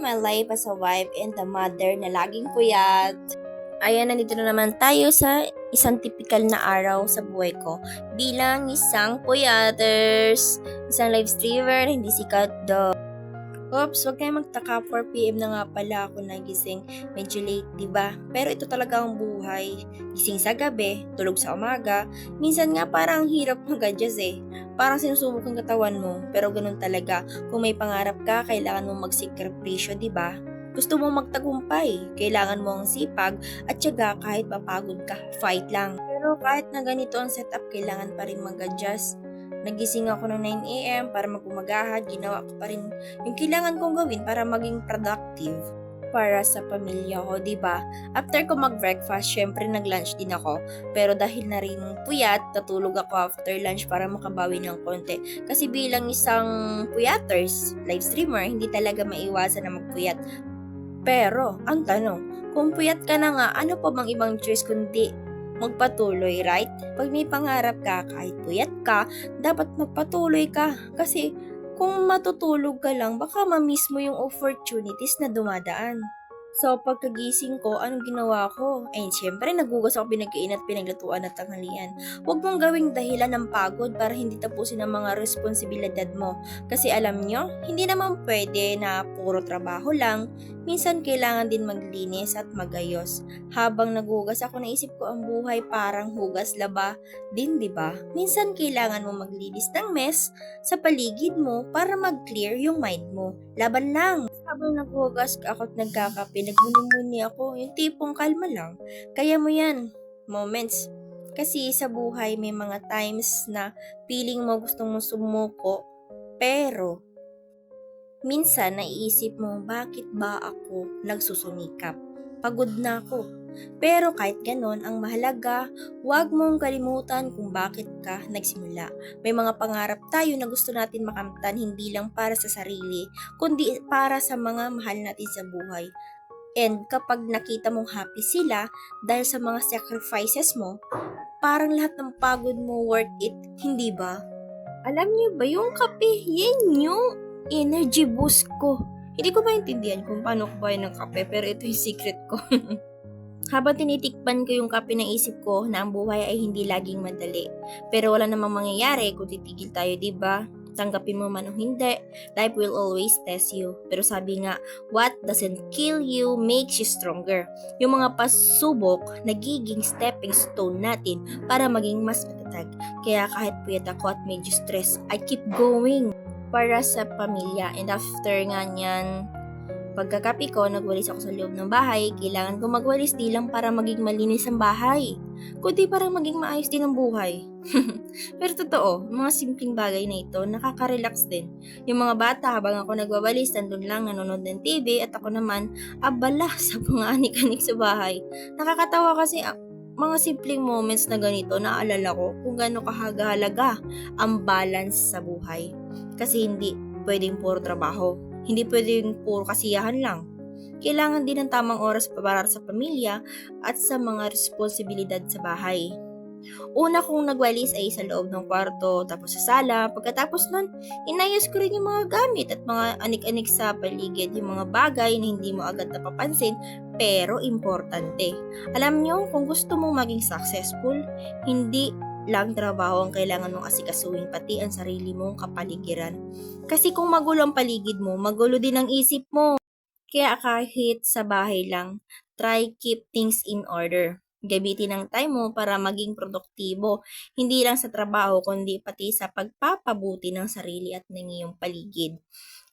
my life as a wife and a mother na laging puyat. Ayan, nandito na naman tayo sa isang typical na araw sa buhay ko. Bilang isang puyaters, isang live streamer, hindi sikat do. Oops, wag kayong magtaka, 4 PM na nga pala ako nagising. Medyo late, diba? Pero ito talaga ang buhay. Gising sa gabi, tulog sa umaga. Minsan nga parang hirap mag-adjust eh. Parang sinusubok ang katawan mo, pero ganun talaga. Kung may pangarap ka, kailangan mo magsakripisyo, diba? Gusto mo magtagumpay, kailangan mo ang sipag at tiyaga kahit mapagod ka, fight lang. Pero kahit na ganito ang setup, kailangan pa rin mag-adjust. Nagising ako ng 9 AM para mag-umagahan, ginawa ko pa rin yung kailangan kong gawin para maging productive para sa pamilya ko, di ba? After ko mag-breakfast, syempre nag-lunch din ako. Pero dahil na rin puyat, natulog ako after lunch para makabawi ng konti. Kasi bilang isang puyaters, live streamer, hindi talaga maiwasan na magpuyat. Pero, ang tanong, kung puyat ka na nga, ano pa bang ibang choice kundi magpatuloy, right? Pag may pangarap ka, kahit puyat ka, dapat magpatuloy ka. Kasi kung matutulog ka lang, baka ma-miss mo yung opportunities na dumadaan. So, pagkagising ko, anong ginawa ko? Eh, syempre, nagugas ako pinagkain at pinaglutuan at tanghalian. Huwag mong gawing dahilan ng pagod para hindi tapusin ang mga responsibilidad mo. Kasi alam nyo, hindi naman pwede na puro trabaho lang. Minsan, kailangan din maglinis at magayos. Habang nagugas ako, naisip ko ang buhay parang hugas laba din, di ba? Minsan, kailangan mo maglinis ng mess sa paligid mo para mag-clear yung mind mo. Laban lang! Habang naghugas ako at nagkakape, nagmuni-muni ako, yung tipong kalma lang. Kaya mo yan, moments. Kasi sa buhay may mga times na feeling mo gusto mong sumuko, pero minsan naiisip mo, bakit ba ako nagsusumikap? Pagod na ako. Pero kahit ganon, ang mahalaga, huwag mong kalimutan kung bakit ka nagsimula. May mga pangarap tayo na gusto natin makamtan hindi lang para sa sarili, kundi para sa mga mahal natin sa buhay. And kapag nakita mong happy sila dahil sa mga sacrifices mo, parang lahat ng pagod mo worth it, hindi ba? Alam niyo ba yung kape, yan yung energy boost ko. Hindi ko maintindihan kung paano ko ba ng kape, pero ito yung secret ko. Habang tinitikpan ko yung kape, naisip ko na ang buhay ay hindi laging madali. Pero wala namang mangyayari kung titigil tayo, diba? Tanggapin mo man o hindi, life will always test you. Pero sabi nga, what doesn't kill you makes you stronger. Yung mga pasubok, nagiging stepping stone natin para maging mas matatag. Kaya kahit puyat ako at medyo stress, I keep going para sa pamilya. And after nga niyan, pagkakapi ko, nagwalis ako sa loob ng bahay. Kailangan ko magwalis di lang para maging malinis ang bahay, kundi para maging maayos din ang buhay. Pero totoo, mga simpleng bagay na ito, nakaka-relax din. Yung mga bata, habang ako nagwawalis, nandun lang nanonood ng TV at ako naman, abala sa mga anik-anik sa bahay. Nakakatawa kasi mga simpleng moments na ganito, naalala ko kung gaano kahalaga ang balance sa buhay. Kasi hindi pwedeng puro trabaho. Hindi pwedeng puro kasiyahan lang. Kailangan din ng tamang oras para sa pamilya at sa mga responsibilidad sa bahay. Una kong nagwalis ay sa loob ng kwarto, tapos sa sala. Pagkatapos nun, inayos ko rin yung mga gamit at mga anik-anik sa paligid, yung mga bagay na hindi mo agad napapansin, pero importante. Alam nyo, kung gusto mong maging successful, hindi lang trabaho ang kailangan mong asikasuhin, pati ang sarili mong kapaligiran. Kasi kung magulo ang paligid mo, magulo din ang isip mo. Kaya kahit sa bahay lang, try keep things in order. Gamitin ang time mo para maging produktibo, hindi lang sa trabaho kundi pati sa pagpapabuti ng sarili at ng iyong paligid.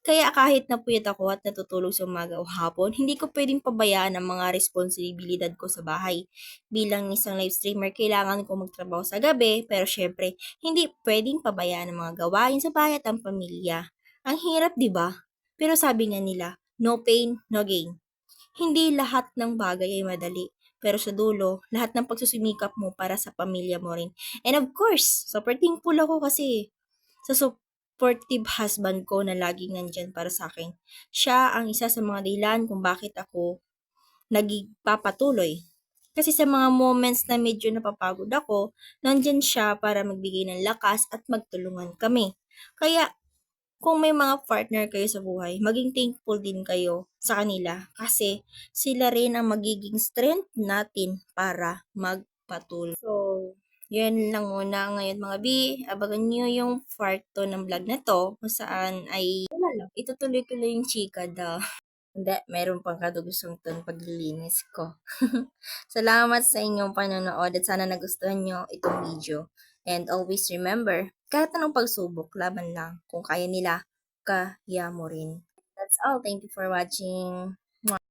Kaya kahit napuyat ako at natutulog sa umaga o hapon, hindi ko pwedeng pabayaan ang mga responsibilidad ko sa bahay. Bilang isang live streamer, kailangan ko magtrabaho sa gabi, pero syempre, hindi pwedeng pabayaan ang mga gawain sa bahay at ang pamilya. Ang hirap, di ba? Pero sabi nga nila, no pain, no gain. Hindi lahat ng bagay ay madali. Pero sa dulo, lahat ng pagsusumikap mo para sa pamilya mo rin. And of course, super thankful ako kasi sa supportive husband ko na laging nandyan para sa akin. Siya ang isa sa mga dahilan kung bakit ako nagpapatuloy. Kasi sa mga moments na medyo napapagod ako, nandyan siya para magbigay ng lakas at magtulungan kami. Kaya kung may mga partner kayo sa buhay, maging thankful din kayo sa kanila kasi sila rin ang magiging strength natin para magpatuloy. So, yan lang muna ngayon mga B. Abangan nyo yung part 2 ng vlog na to kung saan ay wala lang. Itutuloy ko lang yung chika daw. Hindi, meron pang kadugusong ton paglilinis ko. Salamat sa inyong panonood at sana nagustuhan nyo itong video. And always remember, kahit anong pagsubok, laban lang. Kung kaya nila, kaya mo rin. That's all. Thank you for watching.